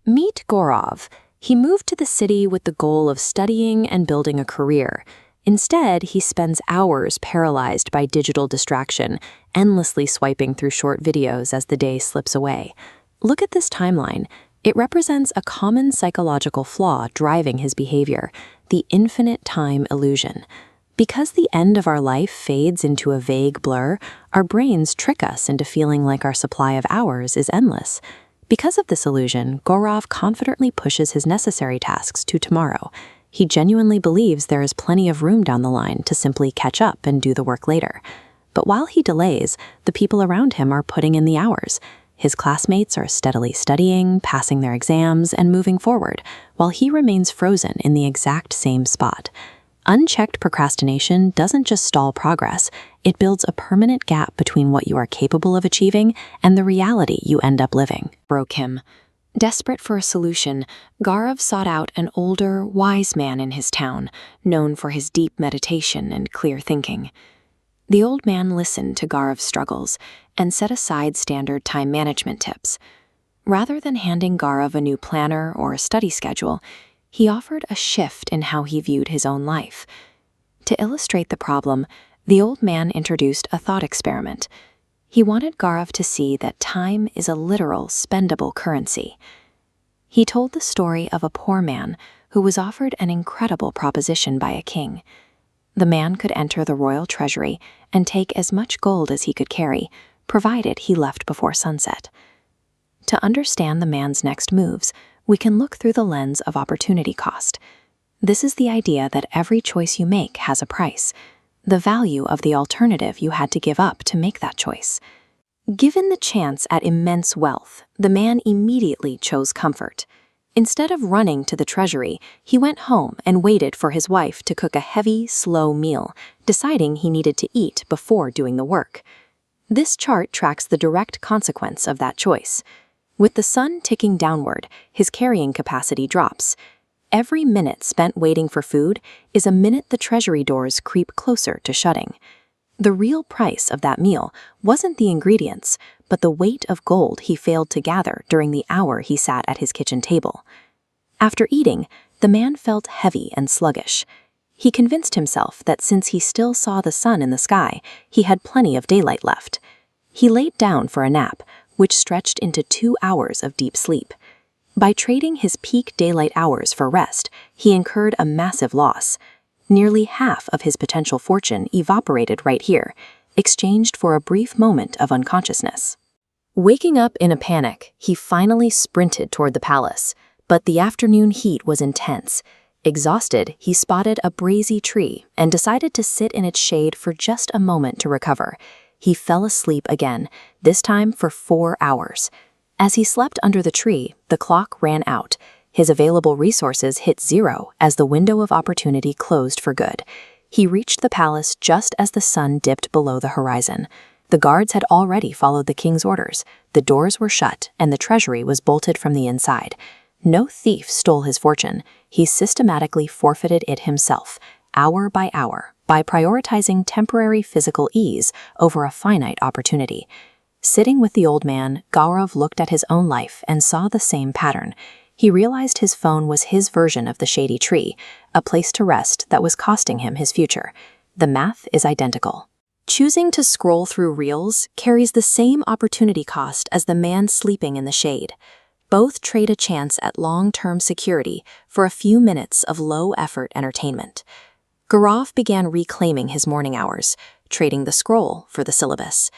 Meet Gaurav. He moved to the city with the goal of studying and building a career. Instead, he spends hours paralyzed by digital distraction, endlessly swiping through short videos as the day slips away. Look at this timeline. It represents a common psychological flaw driving his behavior, the infinite time illusion. Because the end of our life fades into a vague blur, our brains trick us into feeling like our supply of hours is endless. Because of this illusion, Gaurav confidently pushes his necessary tasks to tomorrow. He genuinely believes there is plenty of room down the line to simply catch up and do the work later. But while he delays, the people around him are putting in the hours. His classmates are steadily studying, passing their exams, and moving forward, while he remains frozen in the exact same spot. Unchecked procrastination doesn't just stall progress, it builds a permanent gap between what you are capable of achieving and the reality you end up living. Broke him. Desperate for a solution, Gaurav sought out an older, wise man in his town, known for his deep meditation and clear thinking. The old man listened to Gaurav's struggles and set aside standard time management tips. Rather than handing Gaurav a new planner or a study schedule, he offered a shift in how he viewed his own life. To illustrate the problem, the old man introduced a thought experiment. He wanted Gaurav to see that time is a literal, spendable currency. He told the story of a poor man who was offered an incredible proposition by a king. The man could enter the royal treasury and take as much gold as he could carry, provided he left before sunset. To understand the man's next moves, we can look through the lens of opportunity cost. This is the idea that every choice you make has a price, the value of the alternative you had to give up to make that choice. Given the chance at immense wealth, the man immediately chose comfort. Instead of running to the treasury, he went home and waited for his wife to cook a heavy, slow meal, deciding he needed to eat before doing the work. This chart tracks the direct consequence of that choice. With the sun ticking downward, his carrying capacity drops. Every minute spent waiting for food is a minute the treasury doors creep closer to shutting. The real price of that meal wasn't the ingredients, but the weight of gold he failed to gather during the hour he sat at his kitchen table. After eating, the man felt heavy and sluggish. He convinced himself that since he still saw the sun in the sky, he had plenty of daylight left. He laid down for a nap, which stretched into 2 hours of deep sleep. By trading his peak daylight hours for rest, he incurred a massive loss. Nearly half of his potential fortune evaporated right here, exchanged for a brief moment of unconsciousness. Waking up in a panic, he finally sprinted toward the palace, but the afternoon heat was intense. Exhausted, he spotted a breezy tree and decided to sit in its shade for just a moment to recover. He fell asleep again, this time for 4 hours. As he slept under the tree, the clock ran out. His available resources hit zero as the window of opportunity closed for good. He reached the palace just as the sun dipped below the horizon. The guards had already followed the king's orders. The doors were shut, and the treasury was bolted from the inside. No thief stole his fortune. He systematically forfeited it himself, hour by hour, by prioritizing temporary physical ease over a finite opportunity. Sitting with the old man, Gaurav looked at his own life and saw the same pattern. He realized his phone was his version of the shady tree, a place to rest that was costing him his future. The math is identical. Choosing to scroll through reels carries the same opportunity cost as the man sleeping in the shade. Both trade a chance at long-term security for a few minutes of low-effort entertainment. Gaurav began reclaiming his morning hours, trading the scroll for the syllabus.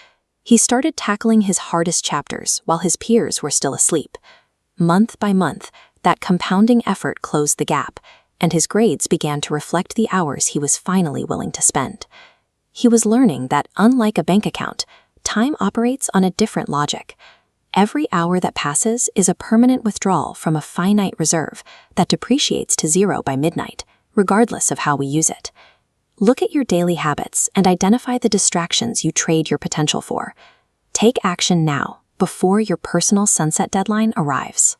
He started tackling his hardest chapters while his peers were still asleep. Month by month, that compounding effort closed the gap, and his grades began to reflect the hours he was finally willing to spend. He was learning that, unlike a bank account, time operates on a different logic. Every hour that passes is a permanent withdrawal from a finite reserve that depreciates to zero by midnight, regardless of how we use it. Look at your daily habits and identify the distractions you trade your potential for. Take action now, before your personal sunset deadline arrives.